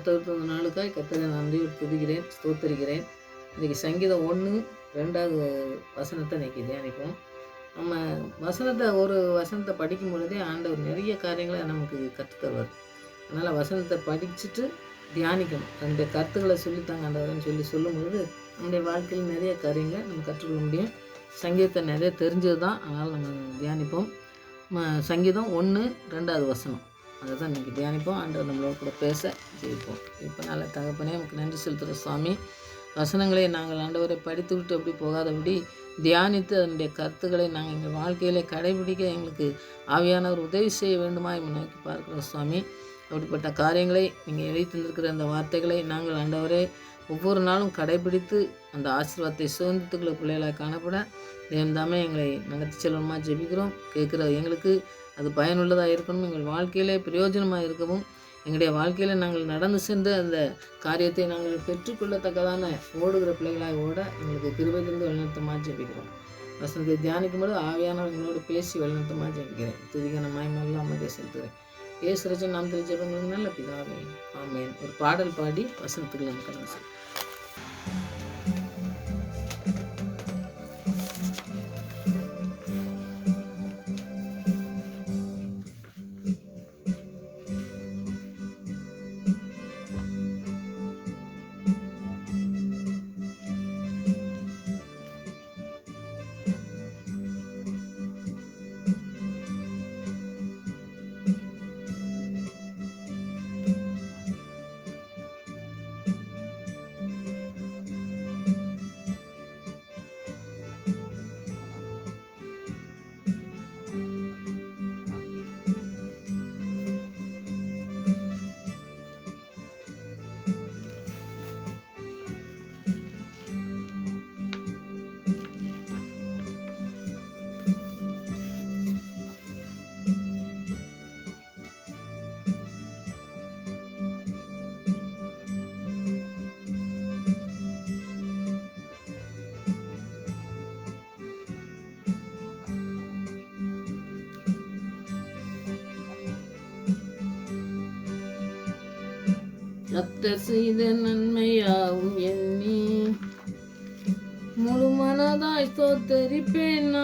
கர்த்தர் தந்த நாளுக்காய் கர்த்தரை நன்றியோடு துதிக்கிறேன், ஸ்தோத்தரிக்கிறேன். இன்றைக்கி சங்கீதம் 1 2வது வசனத்தை இன்றைக்கி தியானிப்போம். நம்ம ஒரு வசனத்தை படிக்கும் பொழுதே ஆண்டவர் நிறைய காரியங்களை நமக்கு கற்றுத்தருவார். அதனால் வசனத்தை படிச்சுட்டு தியானிக்கணும். அந்த கருத்துக்களை சொல்லித்தாங்க ஆண்டவர்னு சொல்லும்பொழுது நம்முடைய வாழ்க்கையில் நிறைய காரியங்களை நம்ம கற்றுக்கொள்ள முடியும். சங்கீதத்தை நிறைய தெரிஞ்சது தான். அதனால் நம்ம தியானிப்போம். சங்கீதம் 1 2வது வசனம் அதை தான் இன்றைக்கி தியானிப்போம். ஆண்டவர் நம்மளோட கூட பேச ஜெயிப்போம். இப்போ நல்ல தகப்பனே நமக்கு நன்றி செலுத்துகிற சுவாமி. வசனங்களை நாங்கள் ஆண்டவரை படித்து விட்டு அப்படி போகாதபடி தியானித்து அதனுடைய கருத்துக்களை நாங்கள் எங்கள் வாழ்க்கையிலே கடைபிடிக்க எங்களுக்கு ஆவியானவர் உதவி செய்ய வேண்டுமா என்று நோக்கி பார்க்குறோம் சுவாமி. அப்படிப்பட்ட காரியங்களை நீங்கள் வைத்திருக்கிற அந்த வார்த்தைகளை நாங்கள் ஆண்டவரே ஒவ்வொரு நாளும் கடைபிடித்து அந்த ஆசீர்வாதத்தை சுதந்திரத்துக்குள்ள பிள்ளைகளாக காணப்பட தேவன் தாமே எங்களை நடத்தி செல்வமா ஜெபிக்கிறோம். கேட்குற எங்களுக்கு அது பயனுள்ளதாக இருக்கணும், எங்கள் வாழ்க்கையிலே பிரயோஜனமாக இருக்கவும், எங்களுடைய வாழ்க்கையில் நாங்கள் நடந்து சென்ற அந்த காரியத்தை நாங்கள் பெற்றுக்கொள்ளத்தக்கதான ஓடுகிற பிள்ளைகளாக ஓட எங்களுக்கு கிருபை தந்து வழிநடத்தமாக ஜெபிக்கிறோம். வசனத்தை தியானிக்கும்போது ஆவியானவர் எங்களோடு பேசி வழிநடத்தமாக ஜெபிக்கிறேன். துதிக்கான மாயமெல்லாம் அமைதியை செலுத்துகிறேன். ஏசுரஜன் நாம் தெரிஞ்சவங்களுக்கு நல்ல பிதாவே ஆமேன். ஒரு பாடல் பாடி வசனத்துக்குள்ள கடந்து செல்வோம். கர்த்தர் செய்த நன்மையாவும் எண்ணி முழு மனதாய் ஸ்தோத்தரிப்பேன்.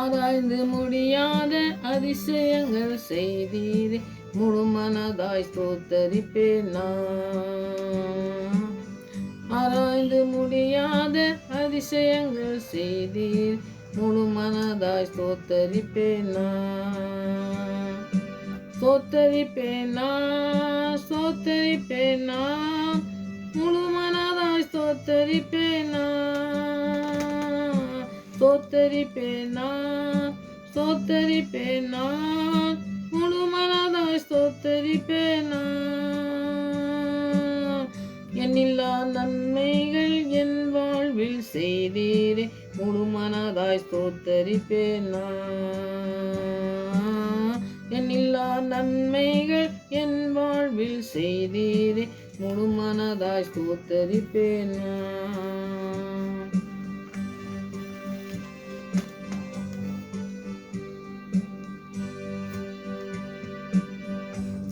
ஆராய்ந்து முடியாத அதிசயங்கள் செய்தீரே, முழு மனதாய் ஸ்தோத்தரிப்பேன். ஆராய்ந்து முடியாத அதிசயங்கள் செய்தீர், முழு மனதாய் ஸ்தோத்தரிப்பேன். ஸ்தோத்தரிப்பேனா ஸ்தோத்தரிப்பேனா முழு மனதாய் ஸ்தோத்தரிப்பேனா. ஸ்தோத்தரிப்பேனா ஸ்தோத்தரிப்பேனா முழு மனதாய் ஸ்தோத்தரிப்பேனா. எண்ணில்லா நன்மைகள் என் வாழ்வில் செய்தீரே, முழு மனதாய் ஸ்தோத்தரிப்பேனா. எண்ணில்லா நன்மைகள் என் வாழ்வில் செய்தீரே, முழு மனதாய் ஸ்தோத்தரிப்பேனா.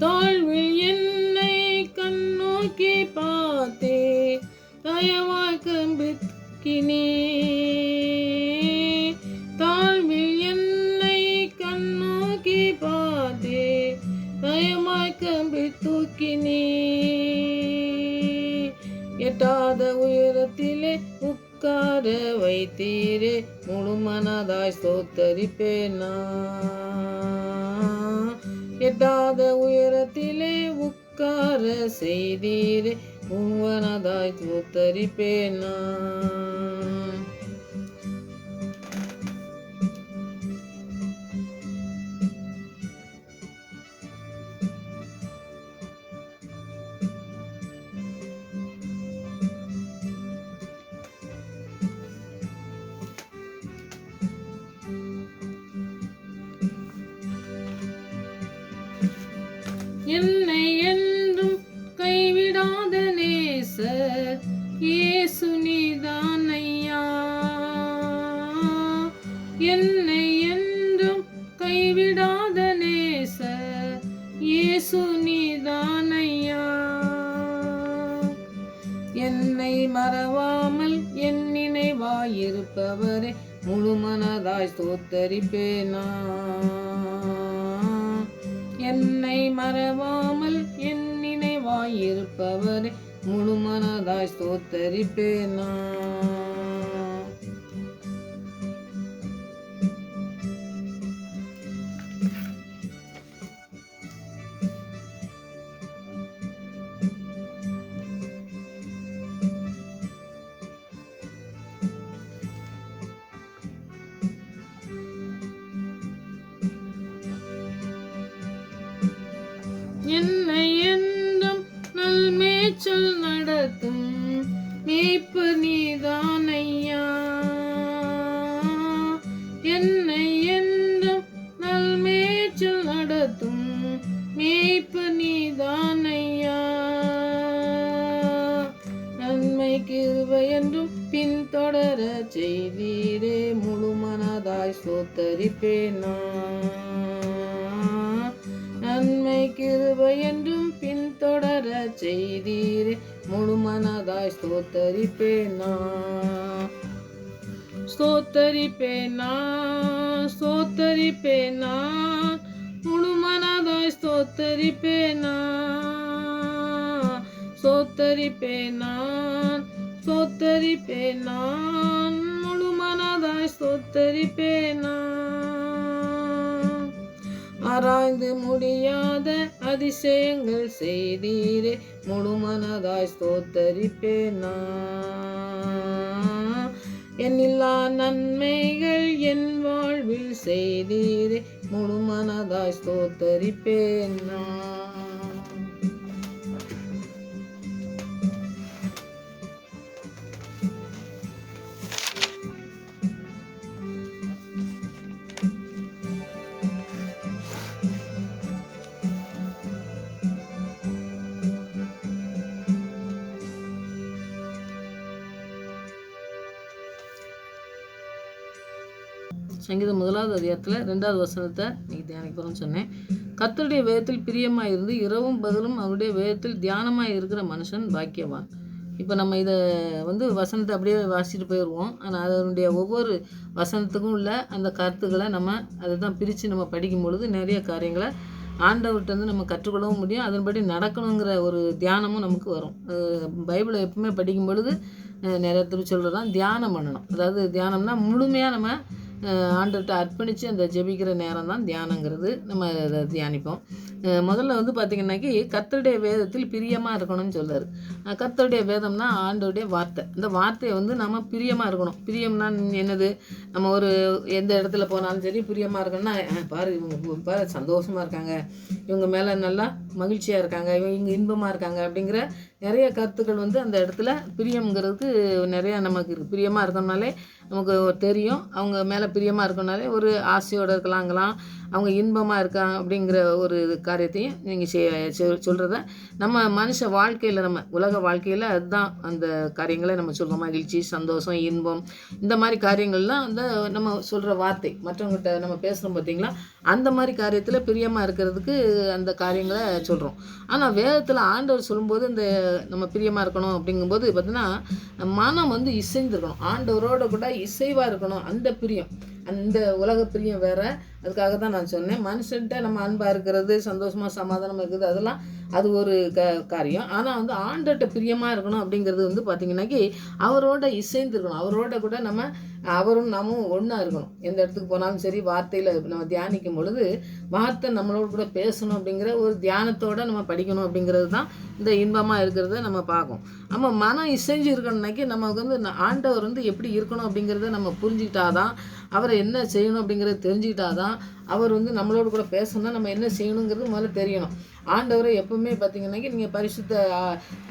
தாழ்வில் என்னை கண்ணோக்கி பார்த்தே, தயவாய் கம்பிக்கினே. தாழ்வில் என்னை கண்ணோக்கி பார்த்தே, தயமாய் கம்பி தூக்கினே. எட்டாத உயரத்திலே உட்கார வைத்தீரே, முழு மனதாய் ஸ்தோத்தரிப்பேனா. எட்டாத உயரத்திலே உட்கார செய்தீரே, முழு மனதாய் ஸ்தோத்தரிப்பேனா. என்னை என்றும் கைவிடாத நேசர் இயேசு நீதான் ஐயா. என்னை என்றும் கைவிடாத நேசர் இயேசு நீதானையா. என்னை மறவாமல் என் நினைவாயிருப்பவரே முழு மனதாய் ஸ்தோத்தரிப்பேனா. என்னை மறவாமல் என் நினைவாயிருப்பவரே முழு மனதாய் ஸ்தோத்தரிப்பேனா. என்னை என்றும் நல்மேய்ச்சல் நடத்தும் மேய்ப்பு நீதானையா. என்னை என்றும் நல்மேய்ச்சல் நடத்தும் மேய்ப்பு நீதானையா. நன்மை கிருபை என்றும் பின்தொடர செய்தீரே முழு மனதாய் ஸ்தோத்தரிப்பேனா. நன்மை கிருபை என்றும் பின்தொடர செய்தீரே முழு மனதாய் ஸ்தோத்தரிப்பேனா. ஸ்தோத்தரிப்பேனா ஸ்தோத்தரிப்பேனா முழு மனதாய் ஸ்தோத்தரிப்பேனா. ஸ்தோத்தரிப்பேனா ஸ்தோத்தரிப்பேனா முழு மனதாய் ஸ்தோத்தரிப்பேனா. ஆராய்ந்து முடியாத அதிசயங்கள் செய்தீரே முழு மனதாய் ஸ்தோத்தரிப்பேனா. எண்ணில்லா நன்மைகள் என் வாழ்வில் செய்தீரே முழு மனதாய் ஸ்தோத்தரிப்பேனா. சங்கீதம் 1வது அதிகாரத்தில் 2வது வசனத்தை இன்னைக்கு தியானிக்க போகிறோம்னு சொன்னேன். கர்த்தருடைய வேதத்தில் பிரியமாக இருந்து இரவும் பகலும் அவருடைய வேதத்தில் தியானமாக இருக்கிற மனுஷன் பாக்கியவான். இப்போ நம்ம இதை வசனத்தை அப்படியே வாசிட்டு போயிடுவோம். ஆனால் அதனுடைய ஒவ்வொரு வசனத்துக்கும் உள்ள அந்த கருத்துக்களை நம்ம அதை தான் பிரித்து நம்ம படிக்கும் பொழுது நிறைய காரியங்களை ஆண்டவர்கிட்ட நம்ம கற்றுக்கொள்ளவும் முடியும். அதன்படி நடக்கணுங்கிற ஒரு தியானமும் நமக்கு வரும். பைபிளை எப்பவுமே படிக்கும் பொழுது நிறைய திருப்பி சொல்கிறதான் தியானம் பண்ணணும். அதாவது தியானம்னா முழுமையாக நம்ம ஆண்டவர்கிட்ட அர்ப்பணித்து அந்த ஜெபிக்கிற நேரம் தான் தியானங்கிறது. நம்ம அதை தியானிப்போம். முதல்ல பார்த்திங்கன்னாக்கி கர்த்தருடைய வேதத்தில் பிரியமாக இருக்கணும்னு சொல்கிறார். கர்த்தருடைய வேதம்னா ஆண்டவருடைய வார்த்தை. இந்த வார்த்தையை நம்ம பிரியமாக இருக்கணும். பிரியம்னா என்னது? நம்ம ஒரு எந்த இடத்துல போனாலும் சரி பிரியமாக இருக்கணும்னா பாரு இவங்க பாரு சந்தோஷமாக இருக்காங்க, இவங்க மேலே நல்லா மகிழ்ச்சியாக இருக்காங்க, இவங்க இன்பமாக இருக்காங்க அப்படிங்கிற நிறைய கருத்துக்கள் அந்த இடத்துல பிரியம்ங்கிறதுக்கு நிறையா நமக்கு இருக்குது. பிரியமாக இருக்கணும்னாலே நமக்கு தெரியும். அவங்க மேலே பிரியமாக இருக்கணும்னாலே ஒரு ஆசையோடு இருக்கலாங்களாம், அவங்க இன்பமாக இருக்காங்க அப்படிங்கிற ஒரு காரியத்தையும் நீங்கள் சொல்கிறத நம்ம மனுஷ வாழ்க்கையில் நம்ம உலக வாழ்க்கையில் அதுதான் அந்த காரியங்களை நம்ம சொல்கிறோம். மகிழ்ச்சி, சந்தோஷம், இன்பம், இந்த மாதிரி காரியங்கள்லாம் நம்ம சொல்கிற வார்த்தை. மற்றவங்ககிட்ட நம்ம பேசுகிறோம் பார்த்தீங்களா, அந்த மாதிரி காரியத்தில் பிரியமாக இருக்கிறதுக்கு அந்த காரியங்களை சொல்கிறோம். ஆனால் வேதத்தில் ஆண்டவர் சொல்லும்போது இந்த நம்ம பிரியமாக இருக்கணும் அப்படிங்கும்போது பார்த்தீங்கன்னா மனம் இசைந்திருக்கணும், ஆண்டவரோட கூட இசைவாக இருக்கணும். அந்த பிரியம், அந்த உலக பிரியம் வேறு. அதுக்காக தான் நான் சொன்னேன், மனுஷன்ட்ட நம்ம அன்பாக இருக்கிறது, சந்தோஷமாக சமாதானம் இருக்குது, அதெல்லாம் அது ஒரு காரியம். ஆனால் ஆண்டவர்கிட்ட பிரியமாக இருக்கணும் அப்படிங்கிறது பார்த்திங்கன்னாக்கி அவரோட இசைந்திருக்கணும். அவரோட கூட நம்ம அவரும் நாமும் ஒன்றா இருக்கணும். எந்த இடத்துக்கு போனாலும் சரி வார்த்தையில் நம்ம தியானிக்கும் பொழுது வார்த்தை நம்மளோட கூட பேசணும் அப்படிங்கிற ஒரு தியானத்தோடு நம்ம படிக்கணும். அப்படிங்கிறது தான் இந்த இன்பமாக இருக்கிறத நம்ம பார்க்கும். நம்ம மனம் இசைஞ்சு இருக்கணும்னாக்கி நமக்கு ஆண்டவர் எப்படி இருக்கணும் அப்படிங்கிறத நம்ம புரிஞ்சுக்கிட்டாதான், அவரை என்ன செய்யணும் அப்படிங்கிறத தெரிஞ்சுக்கிட்டாதான், அவர் நம்மளோட கூட பேசணும்னா நம்ம என்ன செய்யணுங்கிறது முதல்ல தெரியணும். ஆண்டவரை எப்பவுமே பார்த்தீங்கன்னாக்கி நீங்கள் பரிசுத்த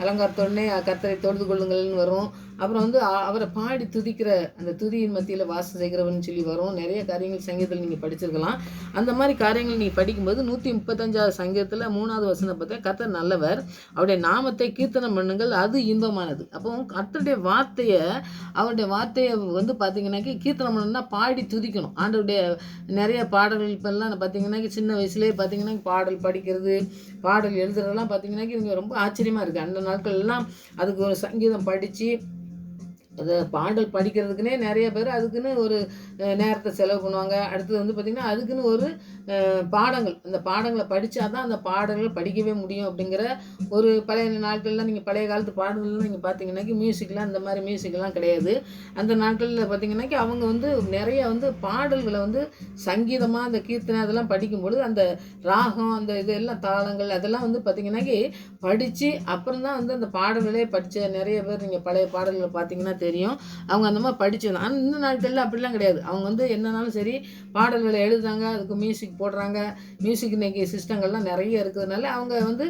அலங்காரத்தோடனே கர்த்தரை தொழுது கொள்ளுங்கள்னு வரும். அப்புறம் அவரை பாடி துதிக்கிற அந்த துதியின் மத்தியில் வாசம் செய்கிறவன்னு சொல்லி வரும். நிறைய காரியங்கள் சங்கீதத்தில் நீங்கள் படிச்சிருக்கலாம். அந்த மாதிரி காரியங்கள் நீங்கள் படிக்கும்போது 135வது சங்கீதத்தில் 3வது வசனம் பார்த்தா கர்த்தர் நல்லவர், அவருடைய நாமத்தை கீர்த்தனம் பண்ணுங்கள், அது இன்பமானது. அப்போ கர்த்தருடைய வார்த்தையை, அவருடைய வார்த்தையை பார்த்தீங்கன்னாக்கி கீர்த்தனம் பண்ணணும்னா பாடி துதிக்கணும். ஆண்டவருடைய நிறைய பாடல்கள் இப்போல்லாம் பார்த்தீங்கன்னாக்கி சின்ன வயசுலேயே பார்த்தீங்கன்னா பாடல் படிக்கிறது, பாடல் எழுதுறதெல்லாம் பார்த்தீங்கன்னாக்கி இவங்க ரொம்ப ஆச்சரியமாக இருக்குது. அந்த நாட்கள்லாம் அதுக்கு ஒரு சங்கீதம் படித்து அதை பாடல் படிக்கிறதுக்குன்னே நிறைய பேர் அதுக்குன்னு ஒரு நேரத்தை செலவு பண்ணுவாங்க. அடுத்தது வந்து பார்த்திங்கன்னா அதுக்குன்னு ஒரு பாடங்கள், அந்த பாடங்களை படித்தா தான் அந்த பாடல்கள் படிக்கவே முடியும் அப்படிங்கிற ஒரு பழைய நாட்கள்லாம் நீங்கள் பழைய காலத்து பாடல்கள்லாம் நீங்கள் பார்த்தீங்கன்னாக்கி மியூசிக்லாம் இந்த மாதிரி மியூசிக்லாம் கிடையாது. அந்த நாட்களில் பார்த்தீங்கன்னாக்கி அவங்க வந்து நிறைய வந்து பாடல்களை வந்து சங்கீதமாக அந்த கீர்த்தனை அதெல்லாம் படிக்கும்பொழுது அந்த ராகம் அந்த இதெல்லாம் தாளங்கள் அதெல்லாம் வந்து பார்த்திங்கன்னாக்கி படித்து அப்புறம் தான் வந்து அந்த பாடல்களே படித்த நிறைய பேர் நீங்கள் பழைய பாடல்களை பார்த்தீங்கன்னா தெரியும். அவங்க அந்த மாதிரி படிச்சு ஆனால் இந்த நாட்களில் அப்படிலாம் கிடையாது. அவங்க வந்து என்னன்னாலும் சரி பாடல்களை எழுதுறாங்க, அதுக்கு மியூசிக் போடுறாங்க. மியூசிக் இன்னைக்கு சிஸ்டங்கள்லாம் நிறைய இருக்கிறதுனால அவங்க வந்து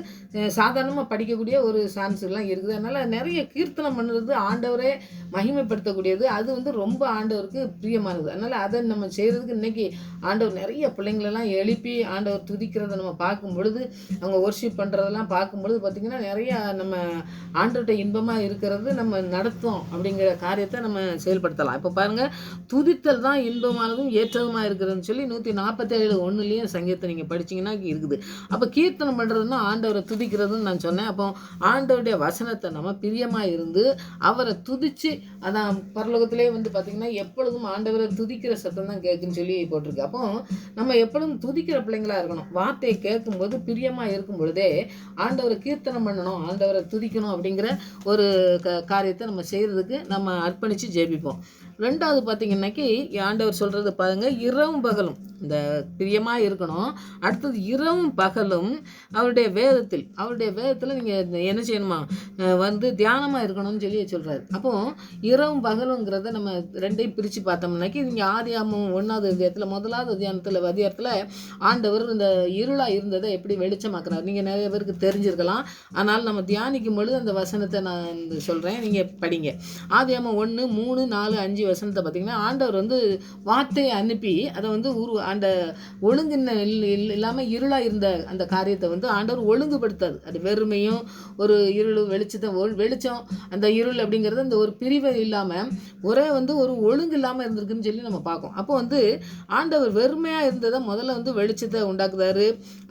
சாதாரணமாக படிக்கக்கூடிய ஒரு சான்ஸ்லாம் இருக்குது. அதனால் நிறைய கீர்த்தனம் பண்ணுறது ஆண்டவரே மகிமைப்படுத்தக்கூடியது. அது வந்து ரொம்ப ஆண்டவருக்கு பிரியமானது. அதனால் அதை நம்ம செய்கிறதுக்கு இன்றைக்கி ஆண்டவர் நிறைய பிள்ளைங்களெல்லாம் எழுப்பி ஆண்டவர் துதிக்கிறத நம்ம பார்க்கும் பொழுது, அவங்க ஒர்ஷிப் பண்ணுறதெல்லாம் பார்க்கும்பொழுது பார்த்திங்கன்னா நிறையா நம்ம ஆண்டவர்கிட்ட இன்பமாக இருக்கிறது நம்ம நடத்தும் அப்படிங்கிற காரியத்தை நம்ம செயல்படுத்தலாம். இப்போ பாருங்கள், துதித்தல் தான் இன்பமானதும் ஏற்றதுமாக இருக்கிறதுன்னு சொல்லி 147:1 சங்கீதத்தை நீங்கள் படிச்சிங்கன்னா இருக்குது. அப்போ கீர்த்தனம் பண்ணுறதுன்னா ஆண்டவரை துதிக்கிறதுன்னு நான் சொன்னேன். அப்போ ஆண்டவருடைய வசனத்தை நம்ம பிரியமாக இருந்து அவரை துதித்து, அதான் பரலோகத்திலே வந்து பார்த்திங்கன்னா எப்பொழுதும் ஆண்டவரை துதிக்கிற சத்தம் தான் கேட்குன்னு சொல்லி போட்டிருக்கு. அப்போ நம்ம எப்பொழுதும் துதிக்கிற பிள்ளைங்களாக இருக்கணும். வார்த்தையை கேட்கும்போது பிரியமாக இருக்கும் பொழுதே ஆண்டவரை கீர்த்தனம் பண்ணணும், ஆண்டவரை துதிக்கணும் அப்படிங்கிற ஒரு காரியத்தை நம்ம செய்கிறதுக்கு நம்ம அர்ப்பணித்து ஜெபிப்போம். ரெண்டாவது பார்த்திங்கன்னாக்கி ஆண்டவர் சொல்கிறது பாருங்கள், இரவும் பகலும் இந்த பிரியமாக இருக்கணும். அடுத்தது இரவும் பகலும் அவருடைய வேதத்தில் நீங்கள் என்ன செய்யணுமா வந்து தியானமாக இருக்கணும்னு சொல்லி சொல்கிறாரு. அப்போது இரவும் பகலுங்கிறத நம்ம ரெண்டையும் பிரித்து பார்த்தோம்னாக்கி நீங்கள் ஆதியாகமம் 1வது அதிகாரத்தில் 1வது அதிகாரத்தில் ஆண்டவர் இந்த இருளாக இருந்ததை எப்படி வெளிச்சமாக்குறாரு நீங்கள் நிறைய பேருக்கு தெரிஞ்சிருக்கலாம். ஆனால் நம்ம தியானிக்கும் பொழுது அந்த வசனத்தை நான் சொல்கிறேன், நீங்கள் படிங்க. ஆதியாகமம் 1, 3, 4, 5 வசனத்தை பார்த்திங்கன்னா ஆண்டவர் வந்து வார்த்தையை அனுப்பி அதை வந்து அந்த ஒழுங்கின்ன இல்லாமல் இருளாக இருந்த அந்த காரியத்தை வந்து ஆண்டவர் ஒழுங்குபடுத்தாது. அது வெறுமையும் ஒரு இருள் வெளிச்சம் அந்த இருள் அப்படிங்கிறது அந்த ஒரு பிரிவை இல்லாமல் ஒரே வந்து ஒரு ஒழுங்கு இல்லாமல் இருந்திருக்குன்னு சொல்லி நம்ம பார்க்கோம். அப்போ வந்து ஆண்டவர் வெறுமையாக இருந்ததை முதல்ல வந்து வெளிச்சத்தை உண்டாக்குறாரு.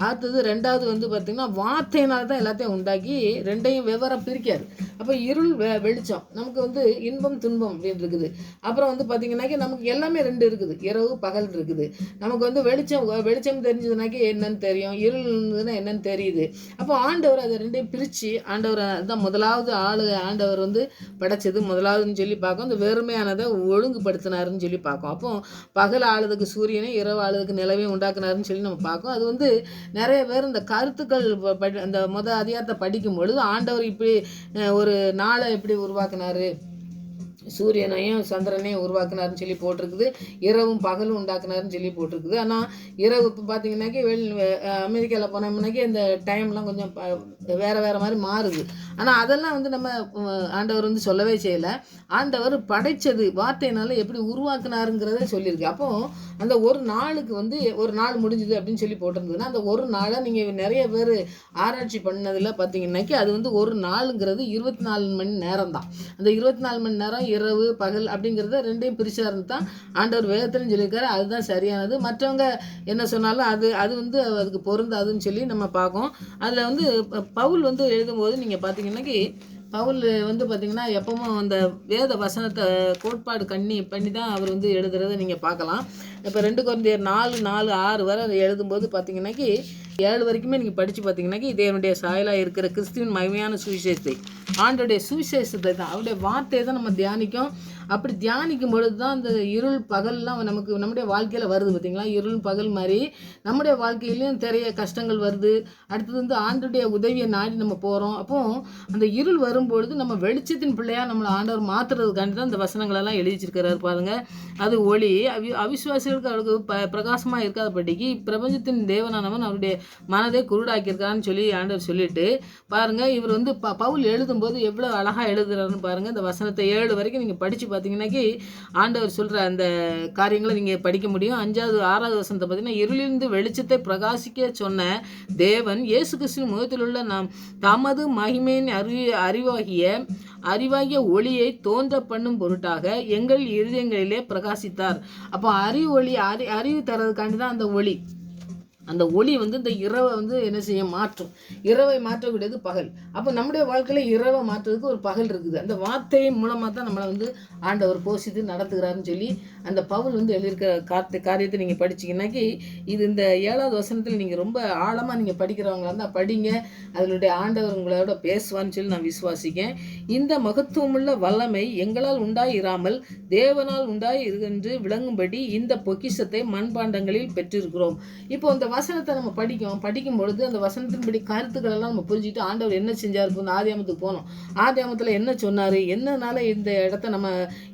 அடுத்தது ரெண்டாவது வந்து பார்த்திங்கன்னா வார்த்தையினால தான் எல்லாத்தையும் உண்டாக்கி ரெண்டையும் வெவ்வேறு பிரிக்காரு. அப்போ இருள் வெளிச்சம் நமக்கு வந்து இன்பம் துன்பம் அப்படின்னு இருக்குது. அப்புறம் வந்து பார்த்திங்கனாக்கி நமக்கு எல்லாமே ரெண்டு இருக்குது, இரவு பகல் இருக்குது. நமக்கு வந்து வெளிச்சம் தெரிஞ்சதுனாக்கி என்னன்னு தெரியும், இருள் இருந்ததுன்னா என்னன்னு தெரியுது. அப்போ ஆண்டவர் அதை ரெண்டையும் பிரித்து ஆண்டவர் அதுதான் முதலாவது ஆண்டவர் வந்து படைச்சது முதலாவதுன்னு சொல்லி பார்க்கும். அந்த வெறுமையானதை ஒழுங்குபடுத்தினாருன்னு சொல்லி பார்க்கும். அப்போ பகல் ஆளுதுக்கு சூரியனை, இரவு ஆளுதுக்கு நிலவையும் உண்டாக்குனாருன்னு சொல்லி நம்ம பார்க்கும். அது வந்து நிறைய பேர் இந்த கருத்துக்கள் அந்த அதிகாரத்தை படிக்கும் பொழுது ஆண்டவர் இப்படி ஒரு நாளை எப்படி உருவாக்குனாரு, சூரியனையும் சந்திரனையும் உருவாக்குனாருன்னு சொல்லி போட்டிருக்குது, இரவும் பகலும் உண்டாக்குனாருன்னு சொல்லி போட்டிருக்குது. ஆனால் இரவு இப்போ பார்த்தீங்கன்னாக்கி அமெரிக்காவில் போனோம்னாக்கி இந்த டைம்லாம் கொஞ்சம் வேறு மாதிரி மாறுது. ஆனால் அதெல்லாம் வந்து நம்ம ஆண்டவர் வந்து சொல்லவே செய்யலை. ஆண்டவர் படைத்தது வார்த்தையினால எப்படி உருவாக்குனாருங்கிறத சொல்லியிருக்கு. அப்போது அந்த ஒரு நாளுக்கு வந்து ஒரு நாள் முடிஞ்சுது அப்படின்னு சொல்லி போட்டிருந்ததுன்னா அந்த ஒரு நாளை நீங்கள் நிறைய பேர் ஆராய்ச்சி பண்ணதில் பார்த்தீங்கன்னாக்கி அது வந்து ஒரு நாளுங்கிறது 24 மணி நேரம் தான். அந்த 24 மணி நேரம் இரவு பகல் அப்படிங்கிறத ரெண்டையும் பிரிச்சா இருந்து தான் ஆண்டவர் வேதத்திலும் சொல்லியிருக்காரு. அதுதான் சரியானது. மற்றவங்க என்ன சொன்னாலும் அது வந்து அதுக்கு பொருந்தாதுன்னு சொல்லி நம்ம பார்க்கோம். அதில் வந்து பவுல் வந்து எழுதும்போது நீங்கள் பார்த்தீங்கன்னாக்கி பவுல் வந்து பார்த்திங்கன்னா எப்பவும் அந்த வேத வசனத்தை கோட்பாடு பண்ணி தான் அவர் வந்து எழுதுறதை நீங்கள் பார்க்கலாம். இப்போ 2 கொரிந்தியர் 4:4-6 வரை அதை எழுதும்போது பார்த்தீங்கன்னாக்கி 7 வரைக்குமே நீங்கள் படித்து பார்த்தீங்கன்னாக்கி தேவனுடைய சாயலாக இருக்கிற கிறிஸ்துவின் மகிமையான சுவிசேஷத்தை, ஆண்டோடைய சுவிசேஷத்தை தான், அவருடைய வார்த்தையை தான் நம்ம தியானிக்கும். அப்படி தியானிக்கும் பொழுது தான் அந்த இருள் பகல்லாம் நமக்கு நம்முடைய வாழ்க்கையில் வருது. பார்த்திங்களா, இருள் பகல் மாதிரி நம்முடைய வாழ்க்கையிலையும் நிறைய கஷ்டங்கள் வருது. அடுத்தது வந்து ஆண்டோடைய உதவியை நாடி நம்ம போகிறோம். அப்போது அந்த இருள் வரும்பொழுது நம்ம வெளிச்சத்தின் பிள்ளையாக நம்மளை ஆண்டவர் மாற்றுறதுக்காண்டி தான் இந்த வசனங்களெல்லாம் எழுதி வச்சிருக்கிறாரு பாருங்கள். அது ஒளி அவிசுவாசிகளுக்கு அவருக்கு பிரகாசமாக இருக்காதபடிக்கு பிரபஞ்சத்தின் தேவனானவன் அவருடைய மனதை குருடாக்கியிருக்கான்னு சொல்லி ஆண்டவர் சொல்லிட்டு பாருங்கள். இவர் வந்து பவுல் எழுதும்போது எவ்வளோ அழகாக எழுதுறாருன்னு பாருங்கள். இந்த வசனத்தை 7 வரைக்கும் நீங்கள் படித்து பார்த்தீங்கன்னாக்கி ஆண்டவர் சொல்கிற அந்த காரியங்களை நீங்கள் படிக்க முடியும். 5வது 6வது வசனத்தை பார்த்தீங்கன்னா, இருளிலிருந்து வெளிச்சத்தை பிரகாசிக்க சொன்ன தேவன் இயேசு கிறிஸ்துவின் முகத்தில் உள்ள தமது மகிமையின் அறிவாகிய ஒளியை தோன்ற பண்ணும் பொருட்டாக எங்கள் இருதயங்களிலே பிரகாசித்தார். அப்போ அறிவு தரதுக்காண்டி தான் அந்த ஒளி. அந்த ஒளி வந்து இந்த இரவை வந்து என்ன செய்ய மாற்றும். இரவை மாற்றக்கூடியது பகல். அப்போ நம்முடைய வாழ்க்கையில் இரவை மாற்றுறதுக்கு ஒரு பகல் இருக்குது. அந்த வார்த்தை மூலமாக தான் நம்மளை வந்து ஆண்டவர் போஷித்து நடத்துகிறாருன்னு சொல்லி அந்த பவுல் வந்து எழுதியிருக்கிற காரியத்தை நீங்கள் படிச்சிங்கன்னாக்கி, இது இந்த 7வது வசனத்தில் நீங்கள் ரொம்ப ஆழமாக நீங்கள் படிக்கிறவங்களா இருந்தால் படிங்க. அதனுடைய ஆண்டவர் உங்களோட பேசுவான்னு சொல்லி நான் விசுவாசிக்கேன். இந்த மகத்துவமுள்ள வல்லமை எங்களால் உண்டாயிராமல் தேவனால் உண்டாய் என்று விளங்கும்படி இந்த பொக்கிஷத்தை மண்பாண்டங்களில் பெற்றிருக்கிறோம். இப்போ இந்த வசனத்தை நம்ம படிக்கும் பொழுது அந்த வசனத்தின்படி கருத்துக்கள் எல்லாம் நம்ம புரிஞ்சுட்டு ஆண்டவர் என்ன செஞ்சார். இப்போ இந்த ஆதியாமத்துக்கு போனோம். ஆதியாமத்தில் என்ன சொன்னார், என்னனால இந்த இடத்த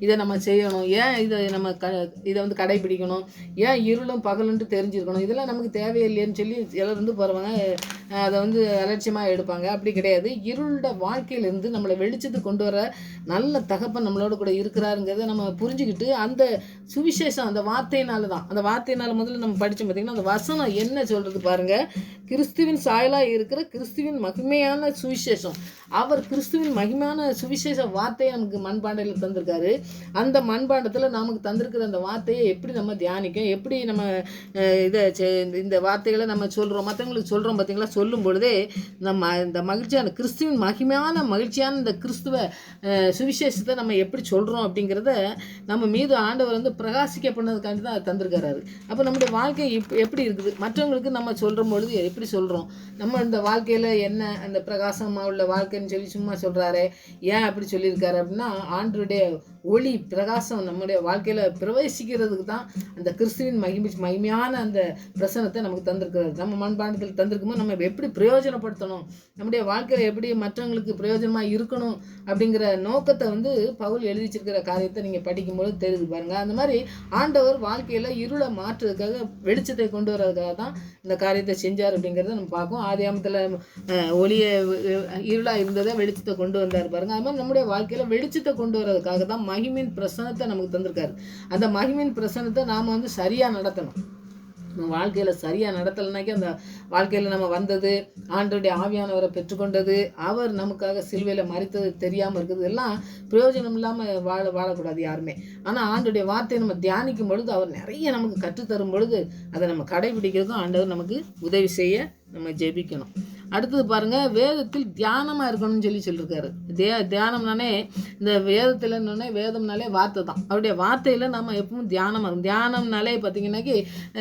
இதை நம்ம செய்யணும், ஏன் இதை வந்து கடைபிடிக்கணும், ஏன் இருளும் பகலுன்ட்டு தெரிஞ்சிருக்கணும், இதெல்லாம் நமக்கு தேவையில்லைன்னு சொல்லி சிலர் வந்து போகிறவங்க அதை வந்து அலட்சியமாக எடுப்பாங்க. அப்படி கிடையாது. இருளோட வாழ்க்கையிலேருந்து நம்மளை வெளிச்சத்துக்கு கொண்டு வர நல்ல தகப்பன் நம்மளோட கூட இருக்கிறாருங்கிறத நம்ம புரிஞ்சுக்கிட்டு அந்த சுவிசேஷம் அந்த வார்த்தையினால தான், அந்த வார்த்தையினால முதல்ல நம்ம படித்தோம் பார்த்திங்கன்னா, அந்த வசனம் என்ன சொல்கிறது பாருங்கள். கிறிஸ்துவின் சாயலாக இருக்கிற கிறிஸ்துவின் மகிமையான சுவிசேஷம். அவர் கிறிஸ்துவின் மகிமையான சுவிசேஷ வார்த்தையை நமக்கு மண்பாண்டையில் தந்திருக்காரு. அந்த மண்பாண்டத்தில் நமக்கு தந்திருக்கிற அந்த வார்த்தையை எப்படி நம்ம தியானிக்கும், எப்படி நம்ம இந்த வார்த்தைகளை நம்ம சொல்கிறோம், மற்றவங்களுக்கு சொல்கிறோம் பார்த்தீங்களா. சொல்லும் பொழுதே நம்ம இந்த மகிழ்ச்சியான கிறிஸ்துவின் மகிழ்ச்சியான இந்த கிறிஸ்துவ சுவிசேஷத்தை நம்ம எப்படி சொல்கிறோம் அப்படிங்கிறத நம்ம மீது ஆண்டவர் வந்து பிரகாசிக்க பண்ணதுக்காண்டி தான் தந்திருக்கிறாரு. அப்போ நம்முடைய வாழ்க்கை எப்படி இருக்குது, மற்றவங்களுக்கு நம்ம சொல்கிற பொழுது எப்படி சொல்கிறோம், நம்ம இந்த வாழ்க்கையில் என்ன அந்த பிரகாசமாக உள்ள வாழ்க்கைன்னு சொல்லி சும்மா சொல்கிறாரு. ஏன் அப்படி சொல்லியிருக்காரு அப்படின்னா, ஆண்டவருடைய ஒளி பிரகாசம் நம்முடைய வாழ்க்கையில் பிரவேசிக்கிறதுக்கு தான் அந்த கிறிஸ்துவின் மகிமையான அந்த பிரசனத்தை நமக்கு தந்திருக்கிறாரு. நம்ம மண்பாண்டத்தில் தந்திருக்கும்போது நம்ம எப்படி பிரயோஜனப்படுத்தணும், நம்முடைய வாழ்க்கையில் எப்படி மற்றவங்களுக்கு பிரயோஜனமாக இருக்கணும் அப்படிங்கிற நோக்கத்தை வந்து பவுல் எழுதி வச்சிருக்கிற காரியத்தை நீங்கள் படிக்கும்போது தெரியுது பாருங்கள். அந்த மாதிரி ஆண்டவர் வாழ்க்கையில் இருளை மாற்றுறதுக்காக வெளிச்சத்தை கொண்டு வர்றதுக்காக தான் இந்த காரியத்தை செஞ்சார் அப்படிங்கிறத நம்ம பார்ப்போம். ஆதியாமத்தில் ஒளியை இருளாக இருந்ததை வெளிச்சத்தை கொண்டு வந்தார் பாருங்கள். அது மாதிரி நம்முடைய வாழ்க்கையில் வெளிச்சத்தை கொண்டு வர்றதுக்காக தான் மகிமின் பிரசனத்தை நமக்கு தந்திருக்காரு. அந்த மகிமின் பிரசனத்தை நாம் வந்து சரியாக நடத்தணும். நம்ம வாழ்க்கையில் சரியாக நடத்தலைனாக்கி அந்த வாழ்க்கையில் நம்ம வந்தது, ஆண்டவருடைய ஆவியானவரை பெற்றுக்கொண்டது, அவர் நமக்காக சிலுவையில் மரித்தது தெரியாமல் இருக்குது, எல்லாம் பிரயோஜனம் இல்லாமல் வாழக்கூடாது யாருமே. ஆனால் ஆண்டவருடைய வார்த்தையை நம்ம தியானிக்கும் பொழுது அவர் நிறைய நமக்கு கற்றுத்தரும் பொழுது அதை நம்ம கடைபிடிக்கிறதுக்கும் ஆண்டவர் நமக்கு உதவி செய்ய நம்ம ஜெபிக்கணும். அடுத்தது பாருங்கள், வேதத்தில் தியானமாக இருக்கணும்னு சொல்லியிருக்காரு. தியானம்னாலே இந்த வேதத்தில்னே வேதம்னாலே வார்த்தை தான். அவருடைய வார்த்தையில் நம்ம எப்பவும் தியானமாக இருக்கும். தியானம்னாலே பார்த்தீங்கன்னாக்கி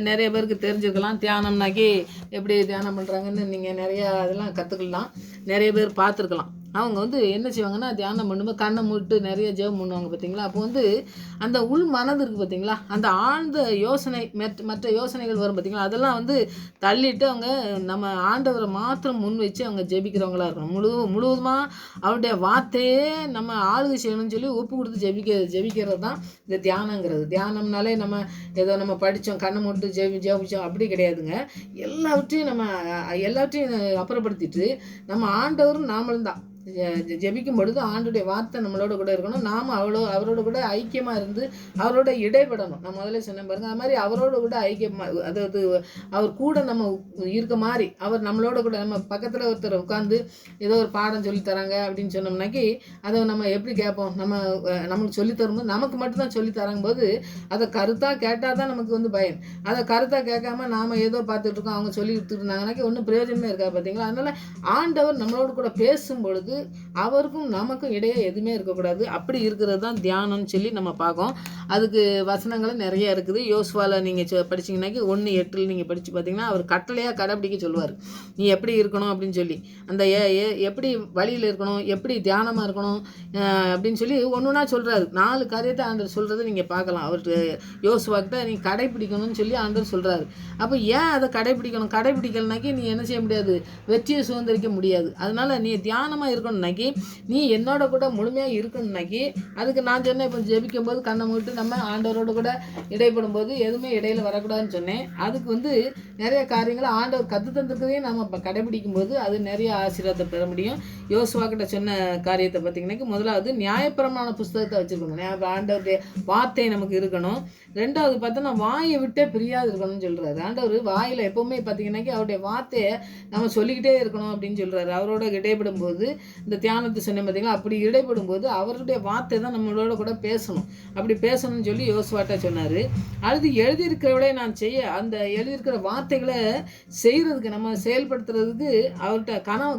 நிறைய பேருக்கு தெரிஞ்சுக்கலாம். தியானம்னாக்கி எப்படி தியானம் பண்ணுறாங்கன்னு நீங்கள் நிறையா அதெல்லாம் கற்றுக்கலாம், நிறைய பேர் பார்த்துருக்கலாம். அவங்க வந்து என்ன செய்வாங்கன்னா, தியானம் பண்ணும்போது கண்ணை மூட்டு நிறைய ஜெபம் பண்ணுவாங்க பார்த்தீங்களா. அப்போ வந்து அந்த உள் மனது இருக்குது பார்த்தீங்களா, அந்த ஆழ்ந்த யோசனை மற்ற யோசனைகள் வரும் பார்த்தீங்களா, அதெல்லாம் வந்து தள்ளிட்டு அவங்க நம்ம ஆண்டவரை மாத்திரம் முன் வச்சு அவங்க ஜெபிக்கிறவங்களா இருக்கணும். முழுவதுமாக அவருடைய வார்த்தையே நம்ம ஆளுகை செய்யணும்னு சொல்லி ஒப்பு கொடுத்து ஜெபிக்கிறது தான் இந்த தியானங்கிறது. தியானம்னாலே நம்ம ஏதோ நம்ம படித்தோம் கண்ணை மூட்டு ஜெபிச்சோம் அப்படி கிடையாதுங்க. எல்லாவற்றையும் அப்புறப்படுத்திட்டு நம்ம ஆண்டவரும் நாமளும் தான் ஜெபிக்கும் பொழுது ஆண்டுடைய வார்த்தை நம்மளோட கூட இருக்கணும். நாம் அவரோட கூட ஐக்கியமாக இருந்து அவரோட இடைப்படணும். நான் முதல்ல சொன்னேன் பாருங்க, அது மாதிரி அவரோட கூட ஐக்கியமாக, அதாவது அவர் கூட நம்ம இருக்க மாதிரி, அவர் நம்மளோட கூட நம்ம பக்கத்தில் ஒருத்தர் உட்காந்து ஏதோ ஒரு பாடம் சொல்லித்தராங்க அப்படின்னு சொன்னோம்னாக்கி அதை நம்ம எப்படி கேட்போம். நமக்கு சொல்லித்தரும்போது நமக்கு மட்டும்தான் சொல்லித்தராங்க போது அதை கருத்தாக கேட்டால் தான் நமக்கு வந்து பயன். அதை கருத்தாக கேட்காம நாம் ஏதோ பார்த்துட்டு இருக்கோம், அவங்க சொல்லி கொடுத்துருந்தாங்கனாக்கி ஒன்றும் பிரயோஜனமே இருக்கா பார்த்தீங்களா. அதனால் ஆண்டவர் நம்மளோட கூட பேசும் பொழுது அவருக்கும் நமக்கும் இடையே எதுவுமே இருக்கக்கூடாது. அப்படி இருக்கிறது தான் தியானம்னு சொல்லி நம்ம பார்க்கோம். அதுக்கு வசனங்களும் நிறைய இருக்குது. யோசுவாவில் நீங்கள் படிச்சிங்கனாக்கி 1:8 நீங்கள் படித்து பார்த்தீங்கன்னா அவர் கட்டளையாக கடைப்பிடிக்க சொல்லுவார். நீ எப்படி இருக்கணும் அப்படின்னு சொல்லி, அந்த எப்படி வழியில் இருக்கணும், எப்படி தியானமாக இருக்கணும் அப்படின்னு சொல்லி ஒன்றுனா சொல்கிறாரு. 4 காரியத்தை ஆண்டவர் சொல்கிறத நீங்கள் பார்க்கலாம். அவர்கிட்ட யோசுவாக்கிட்ட நீ கடைப்பிடிக்கணும்னு சொல்லி ஆண்டவர் சொல்கிறாரு. அப்போ ஏன் அதை கடைப்பிடிக்கலனாக்கி நீ என்ன செய்ய முடியாது, வெற்றியை சுதந்திரிக்க முடியாது. அதனால் நீ தியானமாக இருக்கணும்னாக்கி, நீ என்னோட கூட முழுமையாக இருக்கணும்னாக்கி, அதுக்கு நான் சொன்னேன் இப்போ ஜெபிக்கும் போது கண்ணை மூட்டு நம்ம ஆண்டவரோடு கூட இடைப்படும் போது எதுவுமே இடையில் வரக்கூடாதுன்னு சொன்னேன். அதுக்கு வந்து நிறைய காரியங்களை ஆண்டவர் கற்று தந்துருக்கதையும் நம்ம இப்போ கடைபிடிக்கும் போது அது நிறைய ஆசீர்வாதத்தை பெற முடியும். யோசுவாக்கிட்ட சொன்ன காரியத்தை பார்த்தீங்கன்னாக்கி, முதலாவது நியாயப்பிரமாண புஸ்தகத்தை வச்சுருக்கணும். ஆண்டவருடைய வார்த்தை நமக்கு இருக்கணும். 2வது பார்த்தோன்னா வாயை விட்டே பிரியாது இருக்கணும்னு சொல்கிறாரு. ஆண்டவர் வாயில் எப்போவுமே பார்த்தீங்கன்னாக்கி அவருடைய வார்த்தையை நம்ம சொல்லிக்கிட்டே இருக்கணும் அப்படின்னு சொல்கிறாரு. அவரோட இடைப்படும் போது இந்த தியானத்தை சொன்னேன் பார்த்தீங்களா, அப்படி இடைப்படும் போது அவருடைய வார்த்தை தான் நம்மளோட கூட பேசணும். அப்படி பேசணும்னு சொல்லி யோசுவாட்ட சொன்னார். அடுத்து எழுதியிருக்கிறவளே நான் செய்ய, அந்த எழுதியிருக்கிற வார்த்தைகளை செய்கிறதுக்கு, நம்ம செயல்படுத்துறதுக்கு அவர்கிட்ட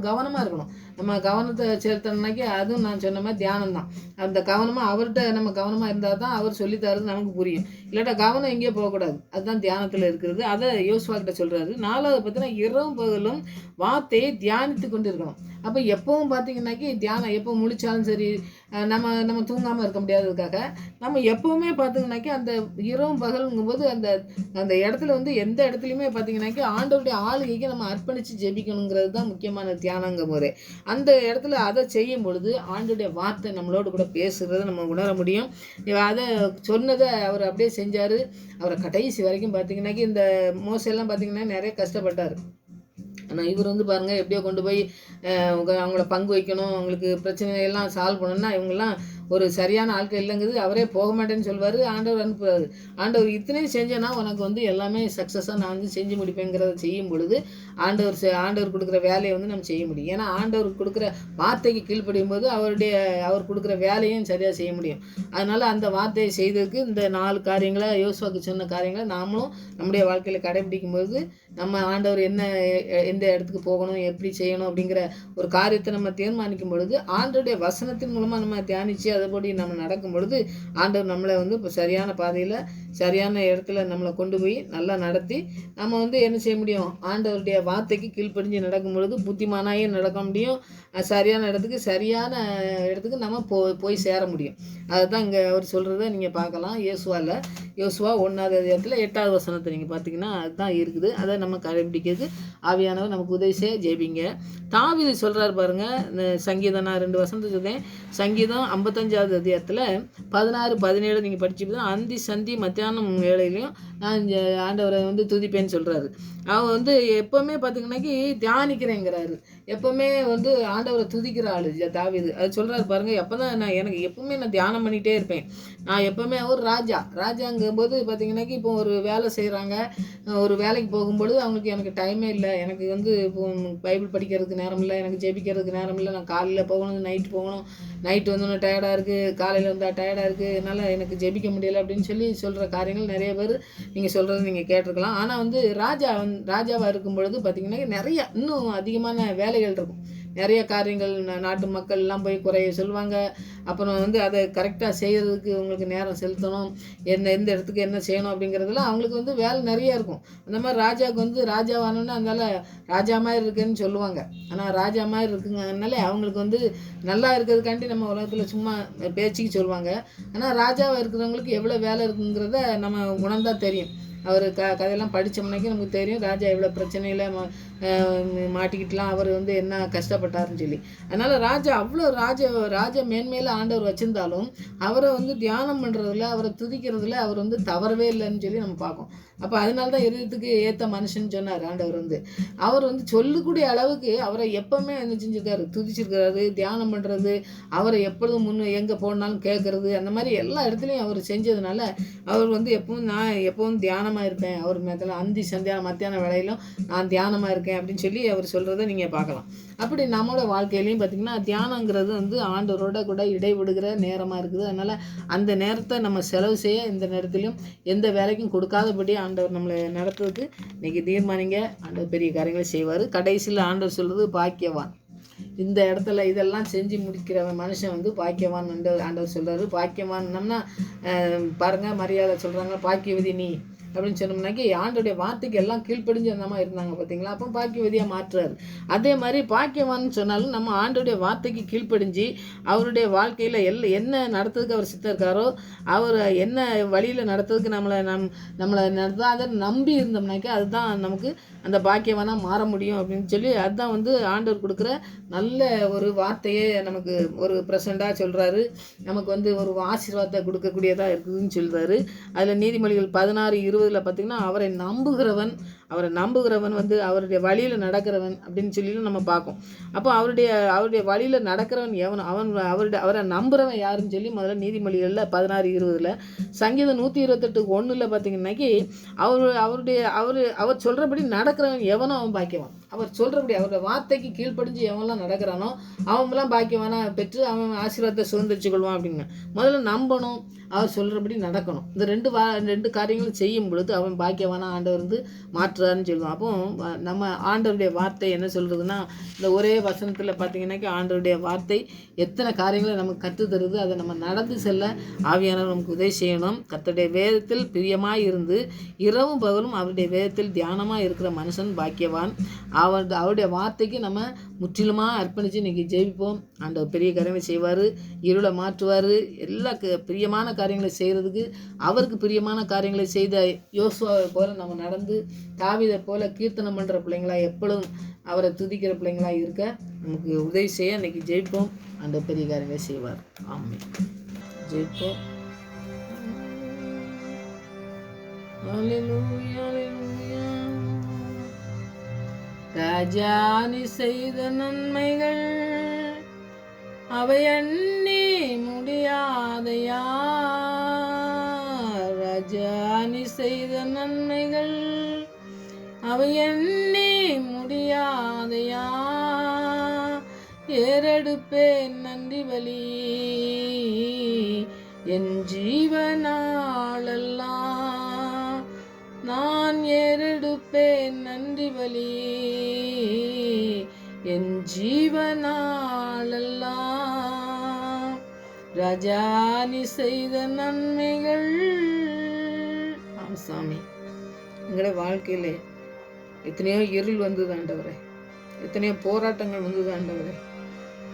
கவனமாக இருக்கணும். நம்ம கவனத்தை செலுத்தணும்னாக்கி அதுவும் நான் சொன்ன மாதிரி தியானம் தான். அந்த கவனமாக அவர்கிட்ட நம்ம கவனமாக இருந்தால் தான் அவர் சொல்லித்தரது நமக்கு புரியும். இல்லாட்டா கவனம் எங்கேயோ போகக்கூடாது. அதுதான் தியானத்தில் இருக்கிறது. அதை யோசுவாக்கிட்ட சொல்கிறாரு. 4வது பார்த்தீங்கன்னா, இரவும் பகலும் வார்த்தையை தியானித்து கொண்டு இருக்கணும். அப்போ எப்பவும் பார்த்தீங்கன்னாக்கி தியானம் எப்போ முழிச்சாலும் சரி, நம்ம தூங்காமல் இருக்க முடியாததுக்காக நம்ம எப்போவுமே பார்த்தீங்கன்னாக்கி அந்த இரவும் பகலுங்கும்போது அந்த அந்த இடத்துல வந்து எந்த இடத்துலையுமே பார்த்தீங்கன்னாக்கி ஆண்டவருடைய ஆளுகைக்கு நம்ம அர்ப்பணித்து ஜெபிக்கணுங்கிறது தான் முக்கியமான தியானங்க முறை. அந்த இடத்துல அதை செய்யும் பொழுது ஆண்டவருடைய வார்த்தை நம்மளோட கூட பேசுகிறத நம்ம உணர முடியும். அதை சொன்னதை அவர் அப்படியே செஞ்சார். அவரை கடைசி வரைக்கும் பார்த்தீங்கன்னாக்கி இந்த மோசெல்லாம் பார்த்தீங்கன்னா நிறைய கஷ்டப்பட்டார். ஆனால் இவர் வந்து பாருங்கள், எப்படியோ கொண்டு போய் அவங்கள பங்கு வைக்கணும், அவங்களுக்கு பிரச்சனையெல்லாம் சால்வ் பண்ணணும்னா இவங்கெல்லாம் ஒரு சரியான ஆட்கள் இல்லைங்குது. அவரே போக மாட்டேன்னு சொல்வார். ஆண்டவர் அனுப்புறாரு. ஆண்டவர் இத்தனையும் செஞ்சேன்னா உனக்கு வந்து எல்லாமே சக்ஸஸாக நான் வந்து செஞ்சு முடிப்பேங்கிறத செய்யும் பொழுது ஆண்டவர் கொடுக்குற வேலையை வந்து நம்ம செய்ய முடியும். ஏன்னா ஆண்டவர் கொடுக்குற வார்த்தைக்கு கீழ்ப்படியும் போது அவர் கொடுக்குற வேலையும் சரியாக செய்ய முடியும். அதனால் அந்த வார்த்தையை செய்ததுக்கு இந்த 4 காரியங்களை, யோசுவாக்கு சொன்ன காரியங்களை நாமளும் நம்முடைய வாழ்க்கையில் கடைபிடிக்கும் போது நம்ம ஆண்டவர் எந்த இடத்துக்கு போகணும், எப்படி செய்யணும் அப்படிங்கிற ஒரு காரியத்தை நம்ம தீர்மானிக்கும் பொழுது ஆண்டவருடைய வசனத்தின் மூலமாக நம்ம தியானித்து அதுபடி நம்ம நடக்கும் பொழுது ஆண்டவர் நம்மளை வந்து இப்போ சரியான பாதையில் சரியான இடத்துல நம்மளை கொண்டு போய் நல்லா நடத்தி நம்ம வந்து என்ன செய்ய முடியும், ஆண்டவருடைய வார்த்தைக்கு கீழ்ப்படிஞ்சு நடக்கும் பொழுது புத்திமானாயே நடக்க முடியும். சரியான இடத்துக்கு நம்ம போய் சேர முடியும். அதுதான் இங்கே அவர் சொல்கிறத நீங்கள் பார்க்கலாம். யோசுவா 1வது அதிகாரத்தில் 8வது வசனத்தை நீங்கள் பார்த்தீங்கன்னா அதுதான் இருக்குது. அதை நம்ம கடைபிடிக்கிறது ஆவியானவர் நமக்கு உதவி செய்ய ஜெபிங்க. தாவீது சொல்கிறார் பாருங்கள், இந்த சங்கீதம் நான் 2 வசனத்தை சொல்கிறேன். சங்கீதம் 55வது அதிகாரத்தில் 16, 17 நீங்கள் படிச்சுட்டு அந்தி சந்தி மத்தியானம் வேளையிலையும் நான் ஆண்டவரை வந்து துதிப்பேன்னு சொல்கிறாரு. அவர் வந்து எப்போவுமே பார்த்தீங்கன்னாக்கி தியானிக்கிறேங்கிறாரு. எப்போவுமே வந்து ஆண்டவரை துதிக்கிற ஆள் தாவீது. அது சொல்கிறாரு பாருங்கள், எப்போ தான் எனக்கு எப்போவுமே நான் தியானம் பண்ணிகிட்டே இருப்பேன். நான் எப்போவுமே ஒரு ராஜாங்கும்போது பார்த்தீங்கன்னாக்கி இப்போ ஒரு வேலை செய்கிறாங்க, ஒரு வேலைக்கு போகும்பொழுது அவங்களுக்கு எனக்கு டைமே இல்லை, எனக்கு வந்து இப்போ பைபிள் படிக்கிறதுக்கு நேரம் இல்லை, எனக்கு ஜெபிக்கிறதுக்கு நேரம் இல்லை, நான் காலையில் போகணும், நைட்டு போகணும், நைட்டு வந்தோன்னே டயர்டாக இருக்குது, காலையில் வந்தால் டயர்டாக இருக்குது, என்னால் எனக்கு ஜெபிக்க முடியலை அப்படின்னு சொல்லி சொல்கிற காரியங்கள் நிறைய பேர் நீங்கள் சொல்கிறது நீங்கள் கேட்டிருக்கலாம். ஆனால் வந்து ராஜாவாக இருக்கும் பொழுது பார்த்திங்கன்னா நிறைய இன்னும் அதிகமான வேலைகள் இருக்கும். நிறைய காரியங்கள் நாட்டு மக்கள் எல்லாம் போய் குறைய சொல்லுவாங்க. அப்புறம் வந்து அதை கரெக்டாக செய்கிறதுக்கு உங்களுக்கு நேரம் செலுத்தணும், எந்த இடத்துக்கு என்ன செய்யணும் அப்படிங்கிறதுலாம் அவங்களுக்கு வந்து வேலை நிறையா இருக்கும். அந்த மாதிரி ராஜாவுக்கு வந்து ராஜாவானோன்னா அதனால் ராஜா மாதிரி இருக்குன்னு சொல்லுவாங்க. ஆனால் ராஜா மாதிரி இருக்குங்கனாலே அவங்களுக்கு வந்து நல்லா இருக்கிறதுக்காண்டி நம்ம உலகத்தில் சும்மா பேச்சுக்கு சொல்லுவாங்க. ஆனால் ராஜாவாக இருக்கிறவங்களுக்கு எவ்வளோ வேலை இருக்குங்கிறத நம்ம உணர்ந்தா தெரியும். அவர் கதையெல்லாம் படித்தோம்னாக்கி நமக்கு தெரியும் ராஜா எவ்வளோ பிரச்சனையில் மாட்டிக்கிட்டுலாம் அவர் வந்து என்ன கஷ்டப்பட்டாருன்னு சொல்லி. அதனால் ராஜா அவ்வளோ ராஜா மேன்மையில் ஆண்டவர் வச்சுருந்தாலும் அவரை வந்து தியானம் பண்ணுறதுல, அவரை துதிக்கிறதுல அவர் வந்து தவறவே இல்லைன்னு சொல்லி நம்ம பார்ப்போம். அப்போ அதனால தான் இருதயத்துக்கு ஏற்ற மனுஷன் சொன்னார் ஆண்டவர் வந்து. அவர் வந்து சொல்லக்கூடிய அளவுக்கு அவரை எப்போவுமே என்ன செஞ்சுருக்காரு, துதிச்சிருக்கிறாரு, தியானம் பண்ணுறது, அவரை எப்பொழுதும் எங்கே போனாலும் கேட்குறது, அந்த மாதிரி எல்லா இடத்துலையும் அவர் செஞ்சதுனால அவர் வந்து நான் எப்பவும் தியானமாக இருப்பேன், அவர் அந்தி சந்தியானம் மத்தியான வேளையிலும் நான் தியானமாக இருக்கேன் அப்படின்னு சொல்லி அவர் சொல்கிறத நீங்கள் பார்க்கலாம். அப்படி நம்மளோட வாழ்க்கையிலையும் பார்த்திங்கன்னா தியானங்கிறது வந்து ஆண்டவரோட கூட இடைவிடுகிற நேரமாக இருக்குது. அதனால் அந்த நேரத்தை நம்ம செலவு செய்ய இந்த நேரத்திலையும் எந்த வேலைக்கும் கொடுக்காதபடி ஆண்டவர் நம்மளை நடத்துறதுக்கு இன்றைக்கி தீர்மானிங்க. ஆண்டவர் பெரிய காரியங்களை செய்வார். கடைசியில் ஆண்டவர் சொல்கிறது பாக்கியவான். இந்த இடத்துல இதெல்லாம் செஞ்சு முடிக்கிற மனுஷன் வந்து பாக்கியவான் ஆண்டவர் சொல்கிறாரு. பாக்கியவான்னம்னா பாருங்கள், மரியாதை சொல்கிறாங்க, பாக்கியவதி நீ அப்படின்னு சொன்னோம்னாக்கி ஆண்டோடைய வார்த்தைக்கு எல்லாம் கீழ்ப்படிஞ்சு அந்த மாதிரி இருந்தாங்க பார்த்தீங்களா. அப்போ பாக்கியவதியாக மாற்றுறாரு. அதே மாதிரி பாக்கியவான்னு சொன்னாலும் நம்ம ஆண்டோடைய வார்த்தைக்கு கீழ்ப்படிஞ்சு அவருடைய வாழ்க்கையில் என்ன நடத்துறதுக்கு அவர் சித்தம் இருக்காரோ, அவர் என்ன வழியில் நடத்துறதுக்கு நம்மளை நடத்தா அதை நம்பி இருந்தோம்னாக்கி அதுதான் நமக்கு அந்த பாக்கியவானாக மாற முடியும் அப்படின்னு சொல்லி அதுதான் வந்து ஆண்டவர் கொடுக்குற நல்ல ஒரு வார்த்தையே நமக்கு ஒரு ப்ரெசண்டாக சொல்கிறாரு. நமக்கு வந்து ஒரு ஆசீர்வாதத்தை கொடுக்கக்கூடியதாக இருக்குதுன்னு சொல்கிறாரு. அதில் நீதிமொழிகள் 16:20 பார்த்திங்கன்னா அவரை நம்புகிறவன் அவரை நம்புகிறவன் அவருடைய வழியில் நடக்கிறவன் அப்படின்னு சொல்லிட்டு நம்ம பார்ப்போம். அப்போ அவருடைய வழியில் நடக்கிறவன் எவன், அவரை நம்புகிறவன் யாருன்னு சொல்லி முதல்ல நீதிமொழிகளில் 16:20 சங்கீதம் 128:1 பார்த்தீங்கன்னாக்கி அவர் சொல்கிறபடி நடக்கிறவன் எவனோ அவன் பாக்கியவான். அவர் சொல்கிறபடி அவருடைய வார்த்தைக்கு கீழ்ப்படிஞ்சு எவன்லாம் நடக்கிறானோ அவன்லாம் பாக்கியவானா பெற்று அவன் ஆசீர்வாதத்தை சுதந்திரிச்சு கொள்வான் அப்படிங்க. முதல்ல நம்பணும், அவர் சொல்கிறபடி நடக்கணும். இந்த ரெண்டு காரியங்களும் செய்யும் பொழுது அவன் பாக்கியவானா ஆண்டவர் மாற்றுறாருன்னு சொல்லுவான். அப்போ நம்ம ஆண்டவருடைய வார்த்தை என்ன சொல்கிறதுனா, இந்த ஒரே வசனத்தில் பார்த்தீங்கன்னாக்கி ஆண்டவருடைய வார்த்தை எத்தனை காரியங்களை நமக்கு கற்றுத்தருது. அதை நம்ம நடந்து செல்ல ஆவியானவர் நமக்கு உதவி செய்யணும். கர்த்தருடைய வேதத்தில் பிரியமாக இருந்து இரவும் பகலும் அவருடைய வேதத்தில் தியானமாக இருக்கிற மனுஷன் பாக்கியவான். அவருடைய வார்த்தைக்கு நம்ம முற்றிலுமாக அர்ப்பணித்து இன்றைக்கி ஜெயிப்போம். ஆண்டவர் பெரிய காரியங்களை செய்வார், இருளை மாற்றுவார். எல்லா பிரியமான காரியங்களை செய்கிறதுக்கு அவருக்கு பிரியமான காரியங்களை செய்த யோசுவாவை போல நம்ம நடந்து தாவீதை போல கீர்த்தனம் பண்ணுற பிள்ளைங்களாக எப்பொழுதும் அவரை துதிக்கிற பிள்ளைங்களாக இருக்க நமக்கு உதவி செய்ய இன்றைக்கி ஜெயிப்போம். அந்த பெரிய காரியங்களை செய்வார். ஆமென். ஜெயிப்போம். ஹல்லேலூயா, ஹல்லேலூயா. ராஜா நீ செய்த நன்மைகள் அவை எண்ணி முடியாதையா. ராஜா நீ செய்த நன்மைகள் அவை எண்ணி முடியாதையா. ஏறெடுப்பேன் நன்றி பலி என் ஜீவனாலெல்லாம். நான் ஏறெடுப்பேன் நன்றி பலி என் ஜீவனாலெல்லாம். ராஜா நீ செய்த நன்மைகள். ஆம் சாமி, எங்களுடைய வாழ்க்கையிலே எத்தனையோ இருள் வந்தது ஆண்டவரே, எத்தனையோ போராட்டங்கள் வந்தது ஆண்டவரே.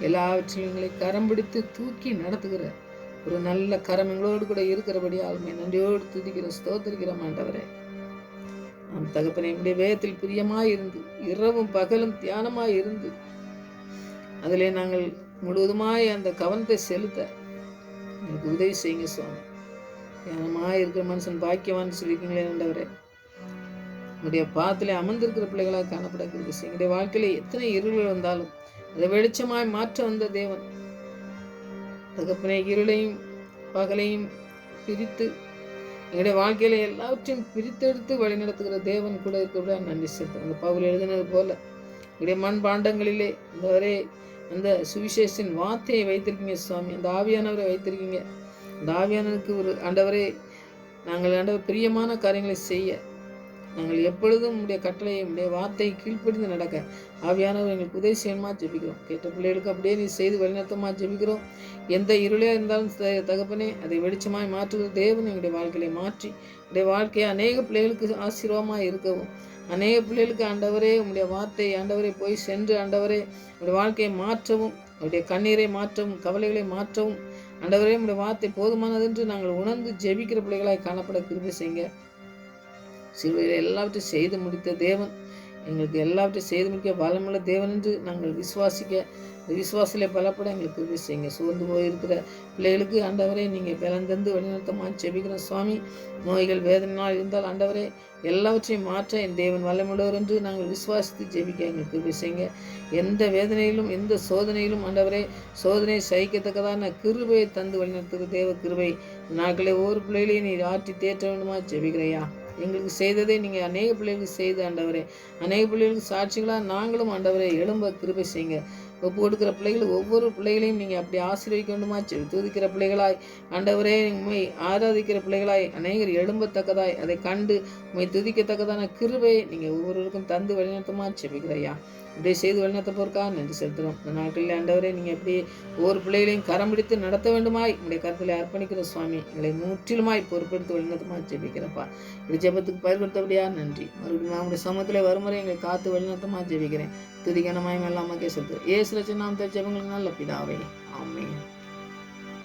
எல்லாவற்றையும் எங்களை கரம் பிடித்து தூக்கி நடத்துகிற ஒரு நல்ல கரம் எங்களோடு கூட இருக்கிறபடி ஆளுமை நன்றியோடு துதிக்கிற ஸ்தோத்திரிக்கிறோம் ஆண்டவரே. நம் தகப்பனை என்னுடைய வேதத்தில் பிரியமாய் இருந்து இரவும் பகலும் தியானமாய் இருந்து அதிலே நாங்கள் முழுவதுமாய் அந்த கவனத்தை செலுத்த எனக்கு உதவி செய்யுங்க சுவாமி. தியானமாய் இருக்கிற மனுஷன் பாக்கியவான்னு சொல்லியிருக்கீங்களே ஆண்டவரே. உங்களுடைய பாதத்திலே அமர்ந்திருக்கிற பிள்ளைகளாக காணப்பட கிருபை செய்யுங்க. எங்களுடைய வாழ்க்கையில எத்தனை இருள்கள் வந்தாலும் அதை வெளிச்சமாய் மாற்ற வந்த தேவன் தகப்பனை இருளையும் பகலையும் பிரித்து எங்களுடைய வாழ்க்கையில எல்லாவற்றையும் பிரித்தெடுத்து வழிநடத்துகிற தேவன் கூட இருக்கிற நன்றி செலுத்துறோம். அந்த பவுல் எழுதினது போல எங்களுடைய மண்பாண்டங்களிலே அந்த சுவிசேஷின் வார்த்தையை வைத்திருக்கீங்க சுவாமி. அந்த ஆவியானவரை வைத்திருக்கீங்க. அந்த ஆவியானவருக்கு ஒரு ஆண்டவரே நாங்கள் ஆண்டவர் பிரியமான காரியங்களை செய்ய நாங்கள் எப்பொழுதும் உங்களுடைய கட்டளையை உங்களுடைய வார்த்தையை கீழ்ப்படிந்து நடக்க ஆவியானவர் எங்களுக்கு உதவி செய்யணுமா ஜெபிக்கிறோம். கேட்ட பிள்ளைகளுக்கு அப்படியே நீ செய்து வழிநடத்தமா ஜெபிக்கிறோம். எந்த இருளையாக இருந்தாலும் தகப்பனே அதை வெளிச்சமாய் மாற்றுகிற தேவன் எங்களுடைய வாழ்க்கையை மாற்றி உங்களுடைய வாழ்க்கையை அநேக பிள்ளைகளுக்கு ஆசீர்வாதமாக இருக்கவும், அநேக பிள்ளைகளுக்கு ஆண்டவரே உங்களுடைய வார்த்தை ஆண்டவரை போய் சென்று ஆண்டவரே உங்களுடைய வாழ்க்கையை மாற்றவும், அவருடைய கண்ணீரை மாற்றவும், கவலைகளை மாற்றவும் ஆண்டவரே உங்களுடைய வார்த்தை போதுமானது என்று நாங்கள் உணர்ந்து ஜெபிக்கிற பிள்ளைகளாய் காணப்பட கிருபை செய்யுங்க. சிலுவையில் எல்லாவற்றையும் செய்து முடித்த தேவன் எங்களுக்கு எல்லாவற்றையும் செய்து முடிக்க பலமுள்ள தேவன் என்று நாங்கள் விசுவாசிக்க, இந்த விசுவாசிலே பலப்பட எங்களுக்கு உதவி செய்யுங்க. சோர்ந்து போயிருக்கிற பிள்ளைகளுக்கு ஆண்டவரே நீங்கள் பலன் தந்து வழிநடத்தமாக ஜெபிக்கிறோம் சுவாமி. நோய்கள் வேதனைனால் இருந்தால் ஆண்டவரே எல்லாவற்றையும் மாற்ற என் தேவன் வல்லமுள்ளவர் என்று நாங்கள் விசுவாசித்து ஜெபிக்க எங்களுக்கு உதவி செய்யுங்க. எந்த வேதனையிலும் எந்த சோதனையிலும் ஆண்டவரே சோதனையை சகிக்கத்தக்கதான கிருபையை தந்து வழிநடத்துகிற தேவ கிருபை நாட்களே ஒவ்வொரு பிள்ளைகளையும் நீ ஆற்றி தேற்ற வேண்டுமா ஜெபிக்கிறையா. எங்களுக்கு செய்ததை நீங்கள் அநேக பிள்ளைகளுக்கு செய்து ஆண்டவரே அநேக பிள்ளைகளுக்கு சாட்சிகளாக நாங்களும் ஆண்டவரை எழும்ப கிருபை செய்யுங்க. ஒப்பு கொடுக்குற பிள்ளைகள் ஒவ்வொரு பிள்ளைகளையும் நீங்கள் அப்படி ஆசீர்வதிக்க வேண்டுமா துதிக்கிற பிள்ளைகளாய் ஆண்டவரே உண்மை ஆராதிக்கிற பிள்ளைகளாய் அநேகர் எழும்பத்தக்கதாய் அதை கண்டு உண்மை துதிக்கத்தக்கதான கிருபை நீங்கள் ஒவ்வொருவருக்கும் தந்து வழிநடத்தமா ஜெபிக்கிறையா. இப்படியே செய்து வழிநடத்தப்போருக்காக நன்றி செலுத்துகிறோம். இந்த நாட்களில் ஆண்டவரே நீங்கள் அப்படியே ஒவ்வொரு பிள்ளைகளையும் கரம் பிடித்து நடத்த வேண்டுமாய் உங்களுடைய கருத்தில் அர்ப்பணிக்கிற சுவாமி. எங்களை முற்றிலுமாய் பொறுப்பெடுத்து வழிநடத்தமா ஜெபிக்கிறப்பா. இப்படி ஜெபத்துக்கு பயன்படுத்தபடியா நன்றி. மறுபடியும் அவங்களுடைய சமூகத்தில் வருமுறை எங்களை காத்து வழிநடத்தமா ஜெபிக்கிறேன். துதிகனமாய் எல்லாமே செலுத்துகிறேன். ஏசு ரட்சகர் நாமத்தில் ஜெபங்களுக்கு நல்ல பிதாவே. ஆமென்.